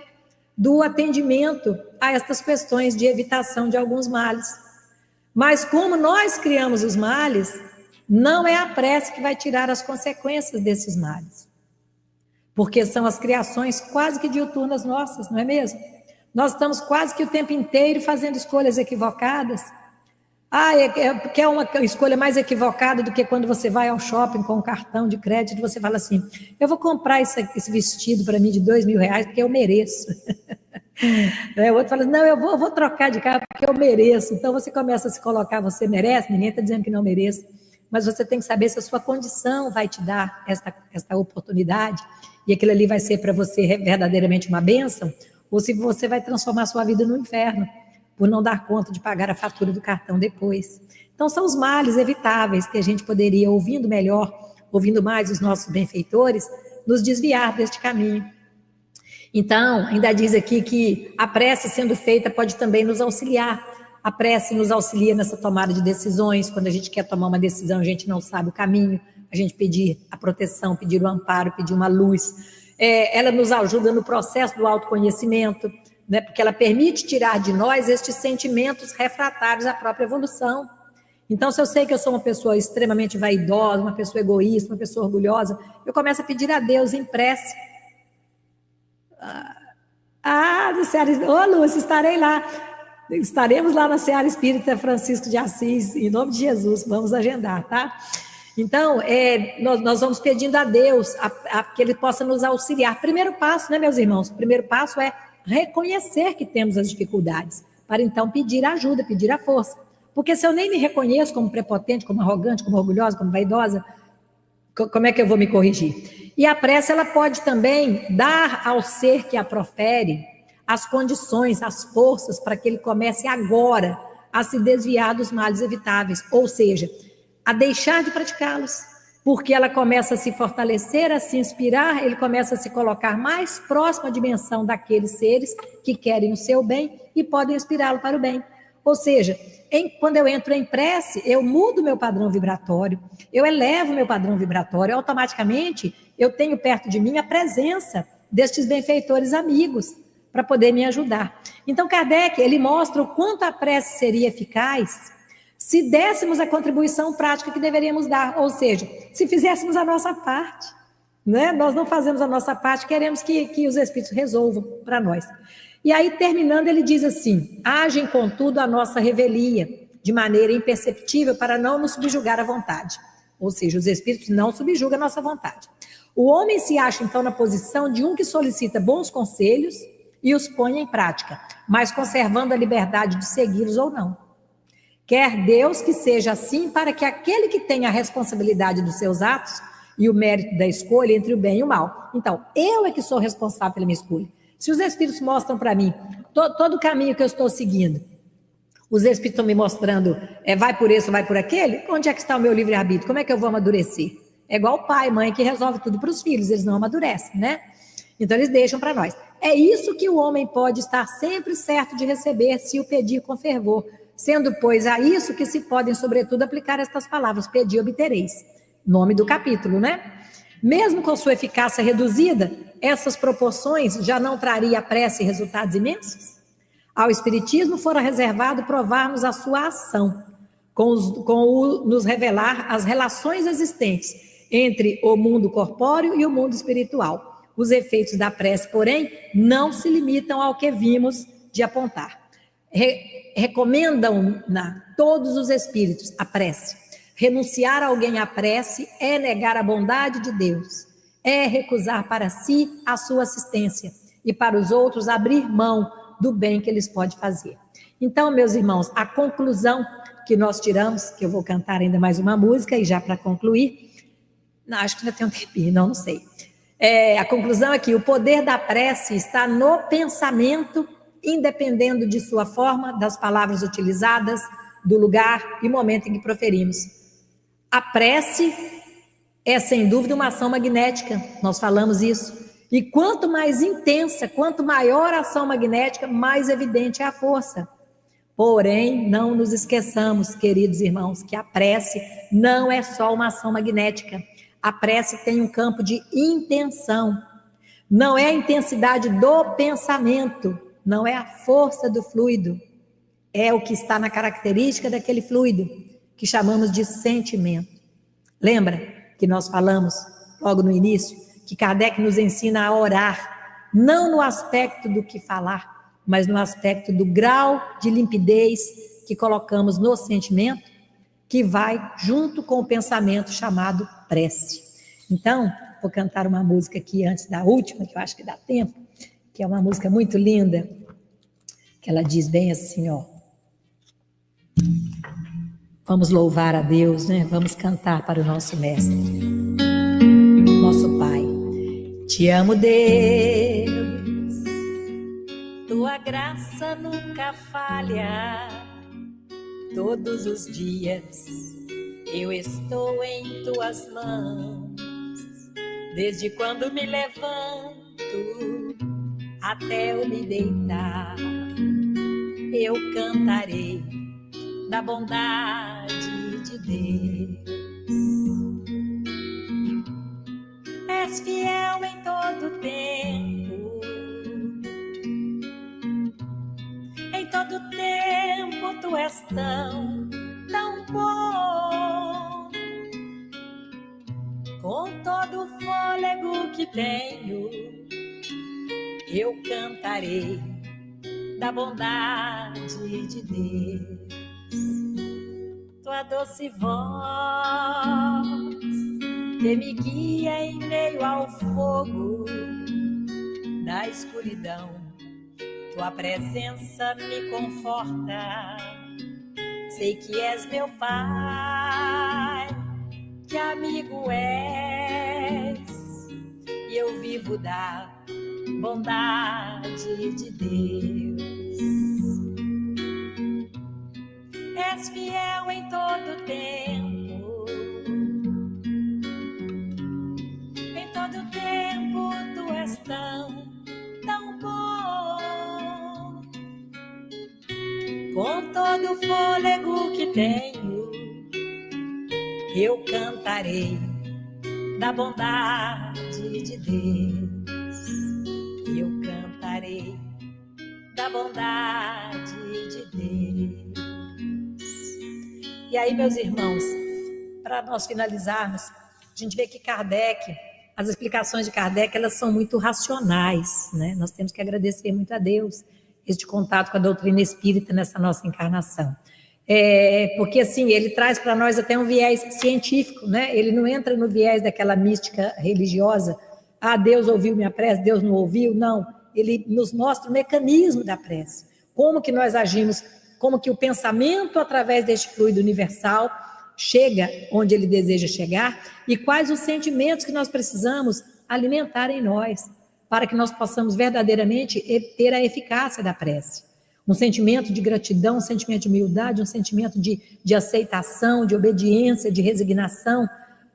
do atendimento a estas questões de evitação de alguns males. Mas como nós criamos os males, não é a prece que vai tirar as consequências desses males. Porque são as criações quase que diuturnas nossas, não é mesmo? Nós estamos quase que o tempo inteiro fazendo escolhas equivocadas. Quer uma escolha mais equivocada do que quando você vai ao shopping com um cartão de crédito e você fala assim, eu vou comprar esse vestido para mim de R$2.000 porque eu mereço. O outro fala assim, não, eu vou trocar de carro porque eu mereço. Então você começa a se colocar, você merece, ninguém está dizendo que não mereça, mas você tem que saber se a sua condição vai te dar esta oportunidade e aquilo ali vai ser para você verdadeiramente uma bênção, ou se você vai transformar a sua vida no inferno, por não dar conta de pagar a fatura do cartão depois. Então, são os males evitáveis que a gente poderia, ouvindo melhor, ouvindo mais os nossos benfeitores, nos desviar deste caminho. Então, ainda diz aqui que a prece sendo feita pode também nos auxiliar. A prece nos auxilia nessa tomada de decisões, quando a gente quer tomar uma decisão, a gente não sabe o caminho, a gente pedir a proteção, pedir o amparo, pedir uma luz. Ela nos ajuda no processo do autoconhecimento, né? Porque ela permite tirar de nós estes sentimentos refratários à própria evolução. Então, se eu sei que eu sou uma pessoa extremamente vaidosa, uma pessoa egoísta, uma pessoa orgulhosa, eu começo a pedir a Deus em prece. Do Seara, Lúcia, estarei lá. Estaremos lá na Seara Espírita Francisco de Assis, em nome de Jesus, vamos agendar, tá? Então, nós vamos pedindo a Deus que Ele possa nos auxiliar. Primeiro passo, né, meus irmãos? O primeiro passo é reconhecer que temos as dificuldades, para então pedir ajuda, pedir a força. Porque se eu nem me reconheço como prepotente, como arrogante, como orgulhosa, como vaidosa, como é que eu vou me corrigir? E a prece, ela pode também dar ao ser que a profere as condições, as forças para que ele comece agora a se desviar dos males evitáveis, ou seja, a deixar de praticá-los, porque ela começa a se fortalecer, a se inspirar, ele começa a se colocar mais próximo à dimensão daqueles seres que querem o seu bem e podem inspirá-lo para o bem. Ou seja, quando eu entro em prece, eu mudo meu padrão vibratório, eu elevo meu padrão vibratório, automaticamente eu tenho perto de mim a presença destes benfeitores amigos para poder me ajudar. Então, Kardec, ele mostra o quanto a prece seria eficaz se dessemos a contribuição prática que deveríamos dar, ou seja, se fizéssemos a nossa parte, né? Nós não fazemos a nossa parte, queremos que os Espíritos resolvam para nós. E aí, terminando, ele diz assim: agem, contudo, a nossa revelia, de maneira imperceptível, para não nos subjugar à vontade. Ou seja, os Espíritos não subjugam a nossa vontade. O homem se acha, então, na posição de um que solicita bons conselhos e os põe em prática, mas conservando a liberdade de segui-los ou não. Quer Deus que seja assim, para que aquele que tem a responsabilidade dos seus atos e o mérito da escolha entre o bem e o mal. Então, eu é que sou responsável pela minha escolha. Se os Espíritos mostram para mim todo o caminho que eu estou seguindo, os Espíritos estão me mostrando, vai por esse ou vai por aquele, onde é que está o meu livre-arbítrio? Como é que eu vou amadurecer? É igual o pai e mãe que resolve tudo para os filhos, eles não amadurecem, né? Então, eles deixam para nós. É isso que o homem pode estar sempre certo de receber, se o pedir com fervor, sendo, pois, a isso que se podem, sobretudo, aplicar estas palavras: pedir e obtereis. Nome do capítulo, né? Mesmo com sua eficácia reduzida, essas proporções já não traria a prece resultados imensos? Ao Espiritismo fora reservado provar-nos a sua ação, nos revelar as relações existentes entre o mundo corpóreo e o mundo espiritual. Os efeitos da prece, porém, não se limitam ao que vimos de apontar. Recomendam-na todos os espíritos a prece. Renunciar a alguém à prece é negar a bondade de Deus, é recusar para si a sua assistência e para os outros abrir mão do bem que eles podem fazer. Então, meus irmãos, a conclusão que nós tiramos, que eu vou cantar ainda mais uma música e já para concluir, não, acho que ainda tem um tempinho, não sei. A conclusão é que o poder da prece está no pensamento, independendo de sua forma, das palavras utilizadas, do lugar e momento em que proferimos. A prece é, sem dúvida, uma ação magnética, nós falamos isso. E quanto mais intensa, quanto maior a ação magnética, mais evidente é a força. Porém, não nos esqueçamos, queridos irmãos, que a prece não é só uma ação magnética. A prece tem um campo de intenção. Não é a intensidade do pensamento, não é a força do fluido. É o que está na característica daquele fluido, que chamamos de sentimento. Lembra que nós falamos logo no início que Kardec nos ensina a orar, não no aspecto do que falar, mas no aspecto do grau de limpidez que colocamos no sentimento, que vai junto com o pensamento chamado prece. Então, vou cantar uma música aqui antes da última, que eu acho que dá tempo, que é uma música muito linda, que ela diz bem assim, ó. Vamos louvar a Deus, né? Vamos cantar para o nosso mestre, nosso Pai. Te amo, Deus, tua graça nunca falha. Todos os dias eu estou em tuas mãos. Desde quando me levanto até eu me deitar, eu cantarei da bondade de Deus. És fiel em todo tempo, és tão bom. Com todo o fôlego que tenho, eu cantarei da bondade de Deus. Tua doce voz que me guia em meio ao fogo da escuridão, tua presença me conforta. Sei que és meu Pai, que amigo és, e eu vivo da bondade de Deus. És fiel em todo tempo, em todo tempo tu és tão bom. Com todo o fôlego que tenho, eu cantarei da bondade de Deus. Eu cantarei da bondade de Deus. E aí, meus irmãos, para nós finalizarmos, a gente vê que Kardec, as explicações de Kardec, elas são muito racionais, né? Nós temos que agradecer muito a Deus este contato com a doutrina espírita nessa nossa encarnação. Porque, assim, ele traz para nós até um viés científico, né? Ele não entra no viés daquela mística religiosa. Ah, Deus ouviu minha prece, Deus não ouviu. Não, ele nos mostra o mecanismo da prece. Como que nós agimos, como que o pensamento, através deste fluido universal, chega onde ele deseja chegar e quais os sentimentos que nós precisamos alimentar em nós, para que nós possamos verdadeiramente ter a eficácia da prece. Um sentimento de gratidão, um sentimento de humildade, um sentimento de aceitação, de obediência, de resignação,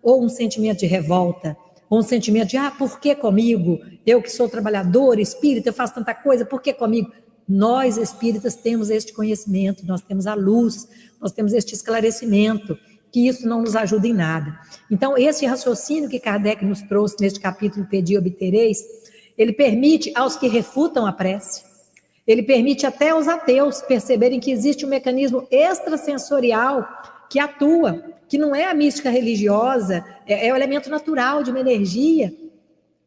ou um sentimento de revolta, ou um sentimento de, por que comigo? Eu que sou trabalhador, espírita, eu faço tanta coisa, por que comigo? Nós, espíritas, temos este conhecimento, nós temos a luz, nós temos este esclarecimento, que isso não nos ajuda em nada. Então, esse raciocínio que Kardec nos trouxe neste capítulo Pedi e Obtereis, ele permite aos que refutam a prece, ele permite até aos ateus perceberem que existe um mecanismo extrasensorial que atua, que não é a mística religiosa, é o elemento natural de uma energia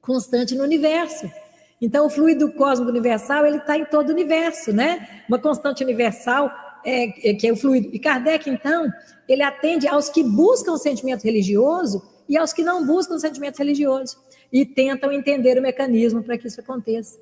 constante no universo. Então, o fluido cósmico universal, ele está em todo o universo, né? Uma constante universal que é o fluido. E Kardec, então, ele atende aos que buscam o sentimento religioso e aos que não buscam o sentimento religioso e tentam entender o mecanismo para que isso aconteça.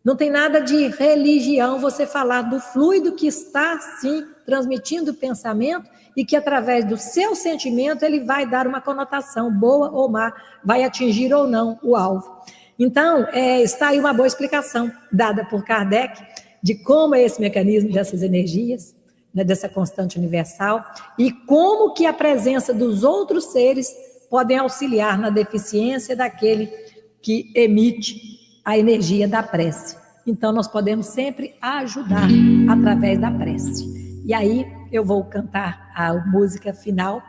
Não tem nada de religião você falar do fluido que está, sim, transmitindo o pensamento e que, através do seu sentimento, ele vai dar uma conotação, boa ou má, vai atingir ou não o alvo. Então, está aí uma boa explicação dada por Kardec de como é esse mecanismo dessas energias, né, dessa constante universal, e como que a presença dos outros seres podem auxiliar na deficiência daquele que emite a energia da prece. Então, nós podemos sempre ajudar através da prece. E aí, eu vou cantar a música final,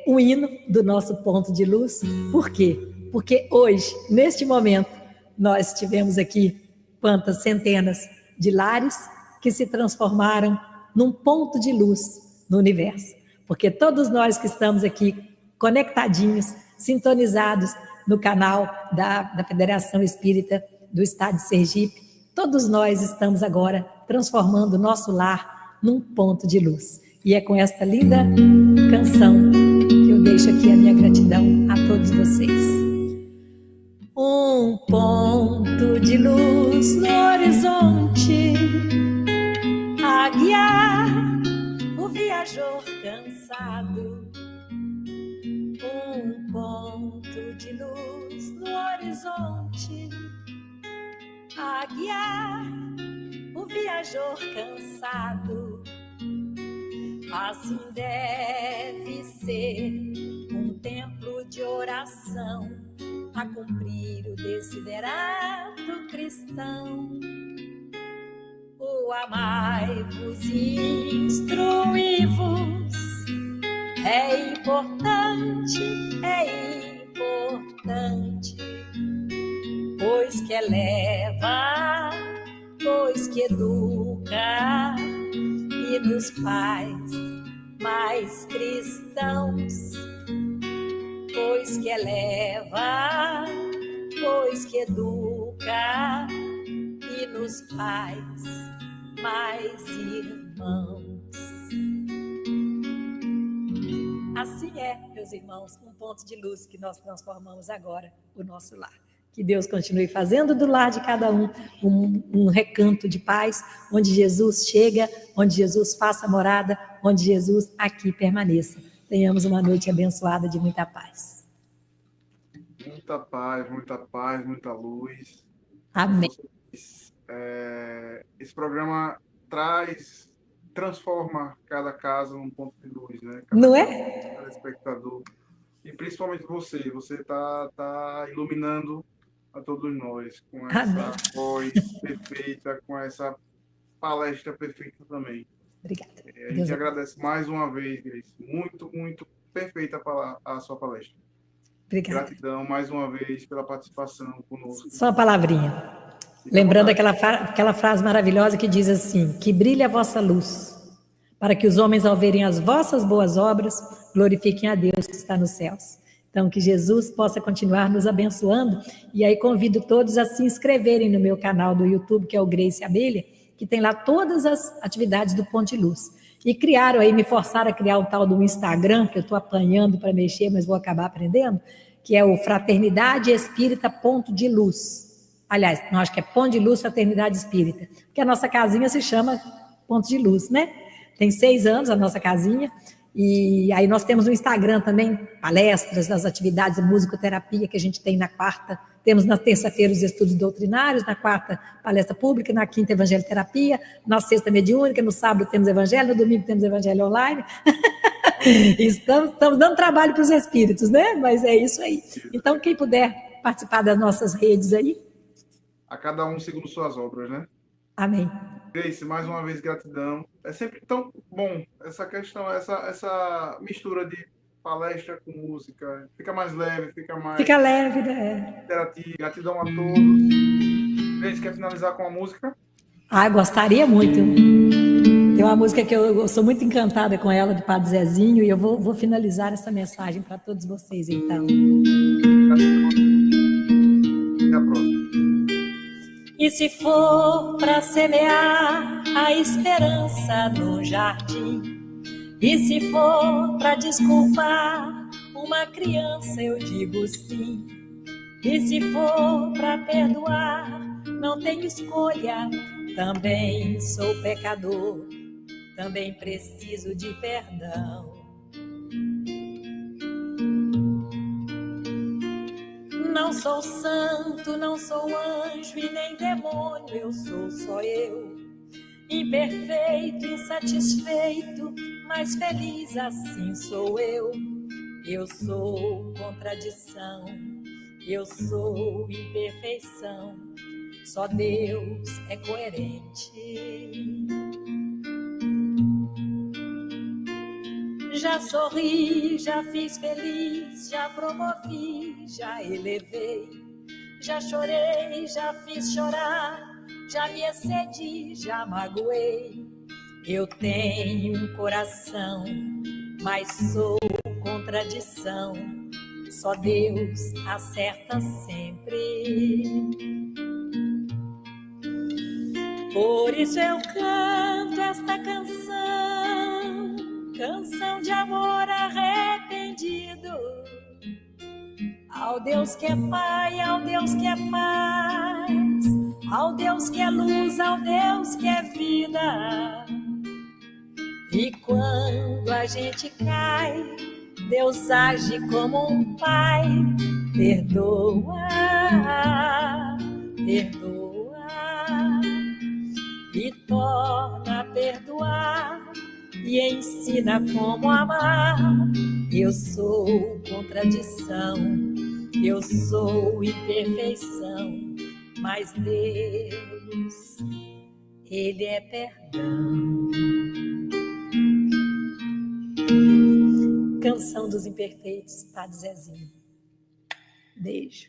o hino do nosso ponto de luz. Por quê? Porque hoje, neste momento, nós tivemos aqui quantas centenas de lares que se transformaram num ponto de luz no universo. Porque todos nós que estamos aqui conectadinhos, sintonizados no canal da Federação Espírita do Estado de Sergipe, todos nós estamos agora transformando o nosso lar num ponto de luz. E é com esta linda canção que eu deixo aqui a minha gratidão a todos vocês. Um ponto de luz no horizonte a guiar o viajor cansado. Um ponto de luz no horizonte a guiar o viajor cansado. Assim deve ser um templo de oração a cumprir o desiderato cristão. O amai-vos e instruí-vos é importante, pois que eleva, pois que educa, e e nos faz mais cristãos, pois que eleva, pois que educa e nos faz mais irmãos. Assim é, meus irmãos, um ponto de luz que nós transformamos agora o nosso lar. Que Deus continue fazendo do lar de cada um recanto de paz, onde Jesus chega, onde Jesus faça morada, onde Jesus aqui permaneça. Tenhamos uma noite abençoada de muita paz. Muita paz, muita luz. Amém. Esse programa transforma cada casa num ponto de luz, né? Não é? Cada espectador. E principalmente você tá iluminando a todos nós com essa voz perfeita, com essa palestra perfeita também. Obrigada. A gente agradece mais uma vez, Grace. Muito, muito perfeita a sua palestra. Obrigada. Gratidão mais uma vez pela participação conosco. Só uma palavrinha. Lembrando aquela frase maravilhosa que diz assim: que brilhe a vossa luz, para que os homens, ao verem as vossas boas obras, glorifiquem a Deus que está nos céus. Então, que Jesus possa continuar nos abençoando. E aí convido todos a se inscreverem no meu canal do YouTube, que é o Grace Abelha, que tem lá todas as atividades do Ponto de Luz. E criaram aí, me forçaram a criar o tal do Instagram, que eu estou apanhando para mexer, mas vou acabar aprendendo, que é o Fraternidade Espírita Ponto de Luz. Aliás, não, acho que é Ponto de Luz Fraternidade Espírita, porque a nossa casinha se chama Ponto de Luz, né? Tem 6 anos a nossa casinha, e aí nós temos no Instagram também palestras das atividades de musicoterapia que a gente tem na quarta, temos na terça-feira os estudos doutrinários, na quarta palestra pública, na quinta evangelho terapia, na sexta mediúnica, no sábado temos evangelho, no domingo temos evangelho online. Estamos dando trabalho para os espíritos, né? Mas é isso aí. Então, quem puder participar das nossas redes aí. A cada um segundo suas obras, né? Amém. Grace, mais uma vez, gratidão. É sempre tão bom essa questão, essa mistura de palestra com música. Fica mais leve, Fica leve, né? Interativo. Gratidão a todos. Grace, quer finalizar com a música? Gostaria muito. Tem uma música que eu sou muito encantada com ela, do Padre Zezinho, e eu vou finalizar essa mensagem para todos vocês, então. Até a próxima. E se for para semear a esperança no jardim, e se for para desculpar uma criança, eu digo sim. E se for para perdoar, não tenho escolha, também sou pecador, também preciso de perdão. Não sou santo, não sou anjo e nem demônio, eu sou só eu. Imperfeito, insatisfeito, mas feliz assim sou eu. Eu sou contradição, eu sou imperfeição, só Deus é coerente. Já sorri, já fiz feliz, já promovi, já elevei. Já chorei, já fiz chorar, já me excedi, já magoei. Eu tenho um coração, mas sou contradição. Só Deus acerta sempre. Por isso eu canto esta canção, canção de amor arrependido, ao Deus que é Pai, ao Deus que é paz, ao Deus que é luz, ao Deus que é vida. E quando a gente cai, Deus age como um pai, perdoa, perdoa, e torna a perdoar, e ensina como amar. Eu sou contradição, eu sou imperfeição, mas Deus, Ele é perdão. Canção dos Imperfeitos, Padre Zezinho. Beijo.